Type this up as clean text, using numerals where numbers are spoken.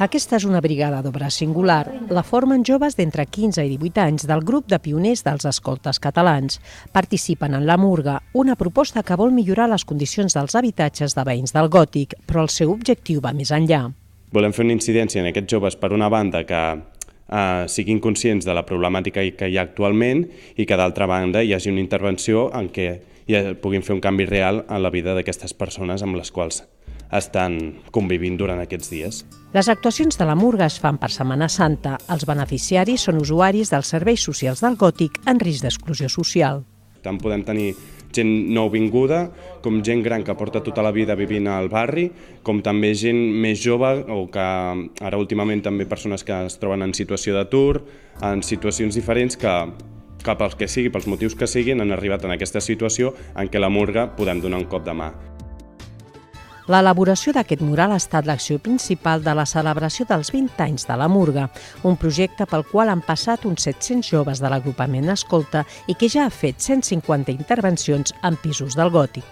Aquesta és una brigada d'obra singular. La formen joves d'entre 15 i 18 anys del grup de pioners dels escoltes catalans. Participen en la Murga, una proposta que vol millorar les condicions dels habitatges de veïns del Gòtic, però el seu objectiu va més enllà. Volem fer una incidència en aquests joves, per una banda, que siguin conscients de la problemàtica que hi ha actualment i que, d'altra banda, hi hagi una intervenció en què puguin fer un canvi real en la vida d'aquestes persones amb les quals estan convivint durant aquests dies. Les actuacions de la Murga es fan per Setmana Santa. Els beneficiaris són usuaris dels serveis socials del Gòtic en risc d'exclusió social. Tant podem tenir gent nouvinguda, com gent gran que porta tota la vida vivint al barri, com també gent més jove o que ara últimament també persones que es troben en situació d'atur, en situacions diferents que pels que sigui, pels motius que siguin, han arribat en aquesta situació en què la Murga podem donar un cop de mà. L'elaboració d'aquest mural ha estat l'acció principal de la celebració dels 20 anys de la Murga, un projecte pel qual han passat uns 700 joves de l'agrupament Escolta i que ja ha fet 150 intervencions en pisos del Gòtic.